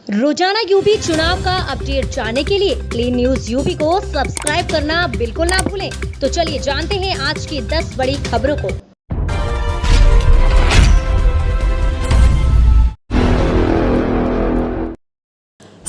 रोजाना यूपी चुनाव का अपडेट जानने के लिए क्लीन न्यूज यूपी को सब्सक्राइब करना बिल्कुल ना भूलें। तो चलिए जानते हैं आज की 10 बड़ी खबरों को।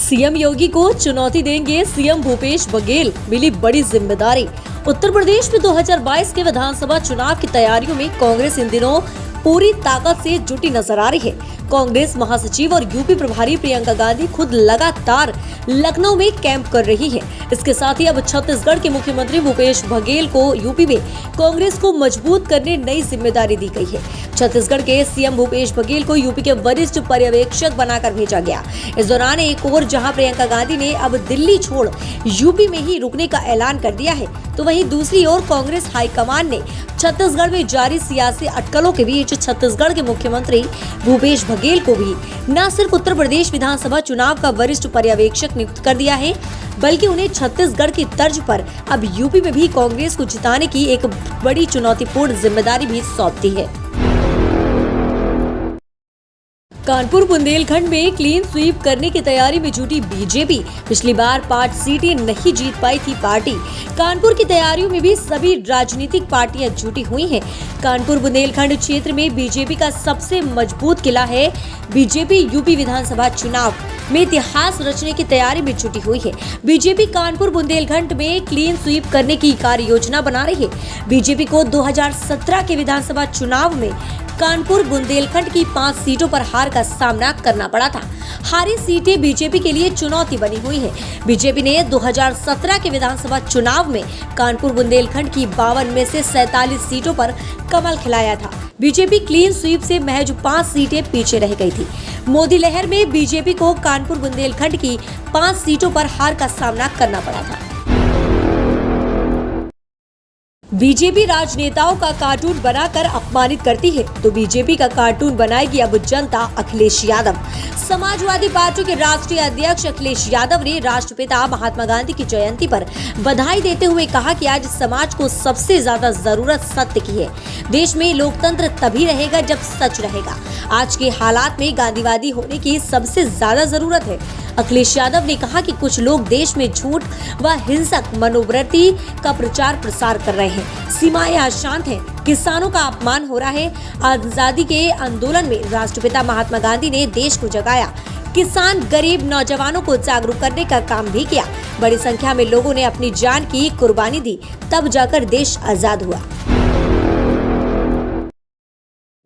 सीएम योगी को चुनौती देंगे सीएम भूपेश बघेल, मिली बड़ी जिम्मेदारी। उत्तर प्रदेश में 2022 के विधानसभा चुनाव की तैयारियों में कांग्रेस इन दिनों पूरी ताकत से जुटी नजर आ रही है। कांग्रेस महासचिव और यूपी प्रभारी प्रियंका गांधी खुद लगातार लखनऊ में कैंप कर रही है। इसके साथ ही अब छत्तीसगढ़ के मुख्यमंत्री भूपेश बघेल को यूपी में कांग्रेस को मजबूत करने नई जिम्मेदारी दी गई है। छत्तीसगढ़ के सीएम भूपेश बघेल को यूपी के वरिष्ठ पर्यवेक्षक बनाकर भेजा गया। इस दौरान एक ओर जहां प्रियंका गांधी ने अब दिल्ली छोड़ यूपी में ही रुकने का ऐलान कर दिया है, तो वहीं दूसरी ओर कांग्रेस हाईकमान ने छत्तीसगढ़ में जारी सियासी अटकलों के बीच छत्तीसगढ़ के मुख्यमंत्री भूपेश बघेल को भी न सिर्फ उत्तर प्रदेश विधानसभा चुनाव का वरिष्ठ पर्यवेक्षक नियुक्त कर दिया है, बल्कि उन्हें छत्तीसगढ़ की तर्ज पर अब यूपी में भी कांग्रेस को जिताने की एक बड़ी चुनौतीपूर्ण जिम्मेदारी भी सौंप दी है। कानपुर बुंदेलखंड में क्लीन स्वीप करने की तैयारी में जुटी बीजेपी। पिछली बार 5 सीटें नहीं जीत पाई थी पार्टी। कानपुर की तैयारियों में भी सभी राजनीतिक पार्टियां जुटी हुई हैं। कानपुर बुंदेलखंड क्षेत्र में बीजेपी का सबसे मजबूत किला है। बीजेपी यूपी विधानसभा चुनाव में इतिहास रचने की तैयारी में जुटी हुई है। बीजेपी कानपुर बुंदेलखंड में क्लीन स्वीप करने की कार्य योजना बना रही है। बीजेपी को 2017 के विधानसभा चुनाव में कानपुर बुंदेलखंड की 5 सीटों पर हार का सामना करना पड़ा था। हारी सीटें बीजेपी के लिए चुनौती बनी हुई है। बीजेपी ने 2017 के विधानसभा चुनाव में कानपुर बुंदेलखंड की 52 में से 47 सीटों पर कमल खिलाया था। बीजेपी क्लीन स्वीप से महज 5 सीटें पीछे रह गई थी। मोदी लहर में बीजेपी को कानपुर बुंदेलखंड की 5 सीटों पर हार का सामना करना पड़ा था। बीजेपी राजनेताओं का कार्टून बनाकर अपमानित करती है, तो बीजेपी का कार्टून बनाएगी अब जनता। अखिलेश यादव। समाजवादी पार्टी के राष्ट्रीय अध्यक्ष अखिलेश यादव ने राष्ट्रपिता महात्मा गांधी की जयंती पर बधाई देते हुए कहा कि आज समाज को सबसे ज्यादा जरूरत सत्य की है। देश में लोकतंत्र तभी रहेगा जब सच रहेगा। आज के हालात में गांधीवादी होने की सबसे ज्यादा जरूरत है। अखिलेश यादव ने कहा कि कुछ लोग देश में झूठ व हिंसक मनोवृत्ति का प्रचार प्रसार कर रहे हैं। सीमाएं अशांत हैं, किसानों का अपमान हो रहा है। आजादी के आंदोलन में राष्ट्रपिता महात्मा गांधी ने देश को जगाया। किसान, गरीब, नौजवानों को जागरूक करने का काम भी किया। बड़ी संख्या में लोगों ने अपनी जान की कुर्बानी दी, तब जाकर देश आजाद हुआ।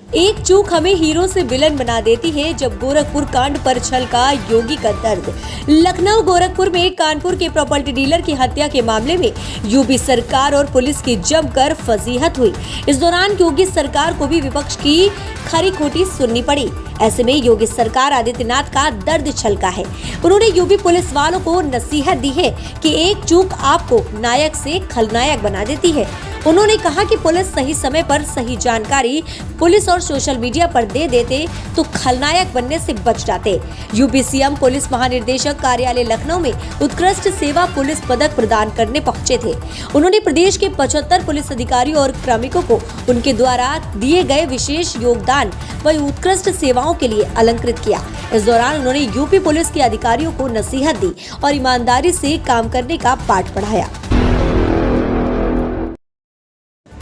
एक चूक हमें हीरो से विलन बना देती है। जब गोरखपुर कांड पर छलका योगी का दर्द। लखनऊ गोरखपुर में कानपुर के प्रॉपर्टी डीलर की हत्या के मामले में यूपी सरकार और पुलिस की जमकर फजीहत हुई। इस दौरान योगी सरकार को भी विपक्ष की खरी खोटी सुननी पड़ी। ऐसे में योगी सरकार आदित्यनाथ का दर्द छलका है। उन्होंने यूपी पुलिस वालों को नसीहत दी है कि एक चूक आपको नायक से खलनायक बना देती है। उन्होंने कहा कि पुलिस सही समय पर सही जानकारी पुलिस और सोशल मीडिया पर दे देते तो खलनायक बनने से बच जाते। यूपी सीएम पुलिस महानिदेशक कार्यालय लखनऊ में उत्कृष्ट सेवा पुलिस पदक प्रदान करने पहुंचे थे। उन्होंने प्रदेश के 75 पुलिस अधिकारियों और कार्मिकों को उनके द्वारा दिए गए विशेष योगदान व उत्कृष्ट सेवाओं के लिए अलंकृत किया। इस दौरान उन्होंने यूपी पुलिस के अधिकारियों को नसीहत दी और ईमानदारी से काम करने का पाठ पढ़ाया।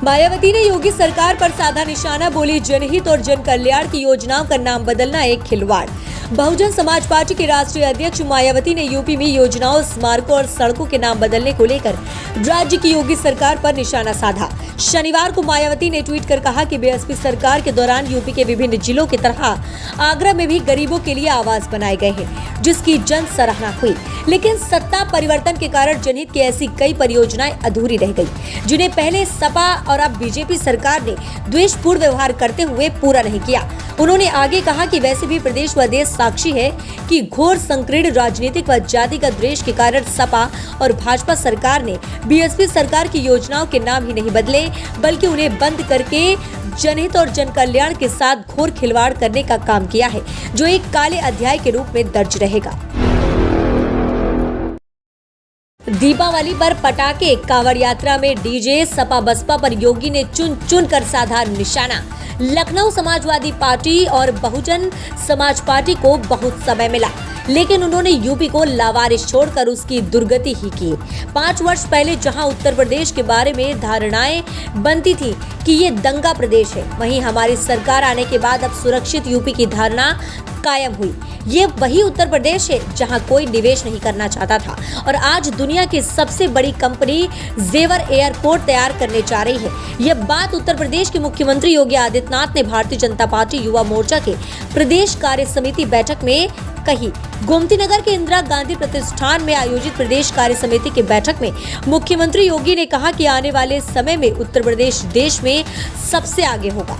मायावती ने योगी सरकार पर साधा निशाना, बोली जनहित और जन कल्याण की योजनाओं का नाम बदलना एक खिलवाड़। बहुजन समाज पार्टी के राष्ट्रीय अध्यक्ष मायावती ने यूपी में योजनाओं, स्मारकों और सड़कों के नाम बदलने को लेकर राज्य की योगी सरकार पर निशाना साधा। शनिवार को मायावती ने ट्वीट कर कहा कि बीएसपी सरकार के दौरान यूपी के विभिन्न जिलों की तरह आगरा में भी गरीबों के लिए आवास बनाए गए हैं, जिसकी जन सराहना हुई। लेकिन सत्ता परिवर्तन के कारण जनहित की ऐसी कई परियोजनाएं अधूरी रह गई, जिन्हें पहले सपा और अब बीजेपी सरकार ने द्वेषपूर्ण व्यवहार करते हुए पूरा नहीं किया। उन्होंने आगे कहा कि वैसे भी प्रदेश व देश साक्षी है कि घोर संकीर्ण राजनीतिक व जातिगत द्वेष के कारण सपा और भाजपा सरकार ने बीएसपी सरकार की योजनाओं के नाम ही नहीं बदले, बल्कि उन्हें बंद करके जनहित और जन कल्याण के साथ घोर खिलवाड़ करने का काम किया है, जो एक काले अध्याय के रूप में दर्ज रहेगा। दीपावली पर पटाखे, कांवड़ यात्रा में डीजे, सपा बसपा पर योगी ने चुन चुन कर साधा निशाना। लखनऊ समाजवादी पार्टी और बहुजन समाज पार्टी को बहुत समय मिला। लेकिन उन्होंने यूपी को लावारिस छोड़कर उसकी दुर्गति ही की। 5 वर्ष पहले जहां उत्तर प्रदेश के बारे में धारणाएं बनती थी कि ये दंगा प्रदेश है, वहीं हमारी सरकार आने के बाद अब सुरक्षित यूपी की धारणा कायम हुई। ये वही उत्तर प्रदेश है जहां कोई निवेश नहीं करना चाहता था और आज दुनिया की सबसे बड़ी कंपनी जेवर एयरपोर्ट तैयार करने जा रही है। यह बात उत्तर प्रदेश के मुख्यमंत्री योगी आदित्यनाथ ने भारतीय जनता पार्टी युवा मोर्चा के प्रदेश कार्य समिति बैठक में कही। गोमती नगर के इंदिरा गांधी प्रतिष्ठान में आयोजित प्रदेश कार्य समिति की बैठक में मुख्यमंत्री योगी ने कहा कि आने वाले समय में उत्तर प्रदेश देश में सबसे आगे होगा।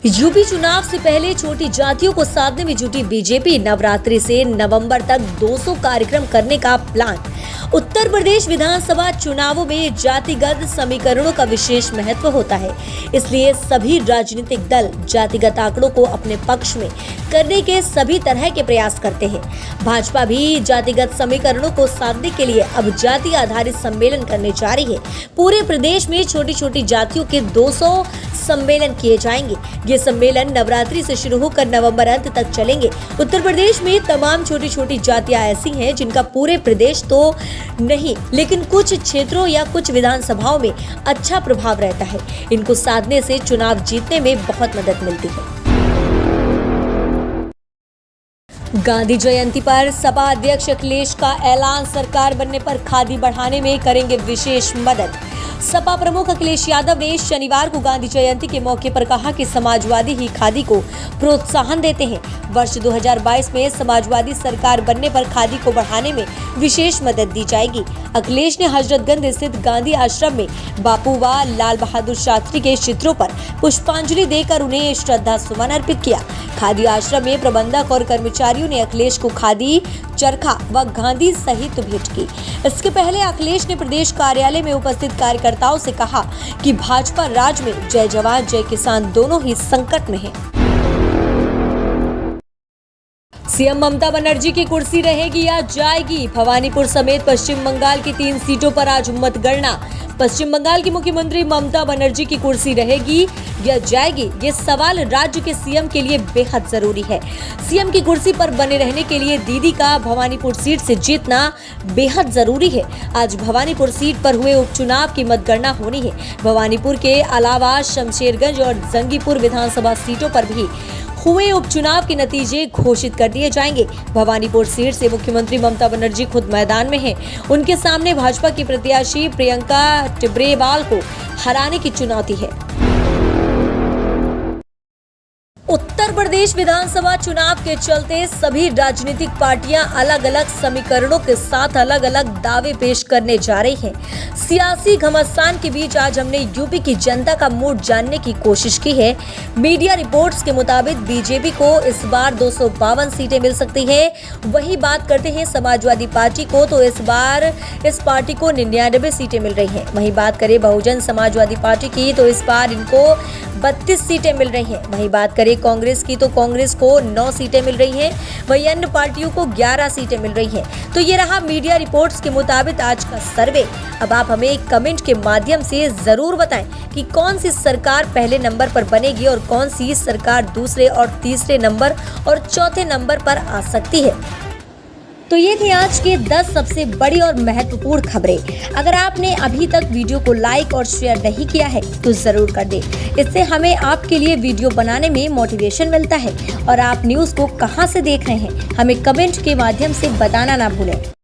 यूपी चुनाव से पहले छोटी जातियों को साधने में जुटी बीजेपी, नवरात्रि से नवंबर तक 200 कार्यक्रम करने का प्लान। उत्तर प्रदेश विधानसभा चुनावों में जातिगत समीकरणों का विशेष महत्व होता है, इसलिए सभी राजनीतिक दल जातिगत आंकड़ों को अपने पक्ष में करने के सभी तरह के प्रयास करते हैं। भाजपा भी जातिगत समीकरणों को साधने के लिए अब जाति आधारित सम्मेलन करने जा रही है। पूरे प्रदेश में छोटी छोटी जातियों के 200 सम्मेलन किए जाएंगे। ये सम्मेलन नवरात्रि से शुरू होकर नवंबर अंत तक चलेंगे। उत्तर प्रदेश में तमाम छोटी छोटी जातियां ऐसी हैं जिनका पूरे प्रदेश तो नहीं, लेकिन कुछ क्षेत्रों या कुछ विधानसभाओं में अच्छा प्रभाव रहता है। इनको साधने से चुनाव जीतने में बहुत मदद मिलती है। गांधी जयंती पर सपा अध्यक्ष अखिलेश का ऐलान, सरकार बनने पर खादी बढ़ाने में करेंगे विशेष मदद। सपा प्रमुख अखिलेश यादव ने शनिवार को गांधी जयंती के मौके पर कहा कि समाजवादी ही खादी को प्रोत्साहन देते हैं। वर्ष 2022 में समाजवादी सरकार बनने पर खादी को बढ़ाने में विशेष मदद दी जाएगी। अखिलेश ने हजरतगंज स्थित गांधी आश्रम में बापू व लाल बहादुर शास्त्री के चित्रों पर पुष्पांजलि देकर उन्हें श्रद्धा सुमन अर्पित किया। खादी आश्रम में प्रबंधक और कर्मचारियों ने अखिलेश को खादी, चरखा व गांधी सहित भेंट की। इसके पहले अखिलेश ने प्रदेश कार्यालय में उपस्थित कार्यकर्ताओं से कहा कि भाजपा राज में जय जवान जय किसान दोनों ही संकट में हैं। सीएम ममता बनर्जी की कुर्सी रहेगी या जाएगी? भवानीपुर समेत पश्चिम बंगाल की 3 सीटों पर आज मतगणना। पश्चिम बंगाल की मुख्यमंत्री ममता बनर्जी की कुर्सी रहेगी या जाएगी, ये सवाल राज्य के सीएम के लिए बेहद जरूरी है। सीएम की कुर्सी पर बने रहने के लिए दीदी का भवानीपुर सीट से जीतना बेहद जरूरी है। आज भवानीपुर सीट पर हुए उपचुनाव की मतगणना होनी है। भवानीपुर के अलावा शमशेरगंज और जंगीपुर विधानसभा सीटों पर भी हुए उपचुनाव के नतीजे घोषित कर दिए जाएंगे। भवानीपुर सीट से मुख्यमंत्री ममता बनर्जी खुद मैदान में हैं। उनके सामने भाजपा की प्रत्याशी प्रियंका टिब्रेवाल को हराने की चुनौती है। उत्तर प्रदेश विधानसभा चुनाव के चलते सभी राजनीतिक पार्टियां अलग अलग समीकरणों के साथ अलग अलग दावे पेश करने जा रही हैं। सियासी घमासान के बीच आज हमने यूपी की जनता का मूड जानने की कोशिश की है। मीडिया रिपोर्ट्स के मुताबिक बीजेपी को इस बार 252 सीटें मिल सकती है। वही बात करते हैं समाजवादी पार्टी को, तो इस बार इस पार्टी को 99 सीटें मिल रही हैं। वहीं बात करें बहुजन समाजवादी पार्टी की, तो इस बार इनको 32 सीटें मिल रही हैं। वहीं बात करें कांग्रेस की, तो कांग्रेस को 9 सीटें मिल रही हैं। वहीं अन्य पार्टियों को 11 सीटें मिल रही हैं। तो ये रहा मीडिया रिपोर्ट्स के मुताबिक आज का सर्वे। अब आप हमें कमेंट के माध्यम से जरूर बताएं कि कौन सी सरकार पहले नंबर पर बनेगी और कौन सी सरकार दूसरे और तीसरे नंबर और चौथे नंबर पर आ सकती है। तो ये थी आज के 10 सबसे बड़ी और महत्वपूर्ण खबरें। अगर आपने अभी तक वीडियो को लाइक और शेयर नहीं किया है तो जरूर कर दें। इससे हमें आपके लिए वीडियो बनाने में मोटिवेशन मिलता है। और आप न्यूज़ को कहां से देख रहे हैं हमें कमेंट के माध्यम से बताना ना भूलें।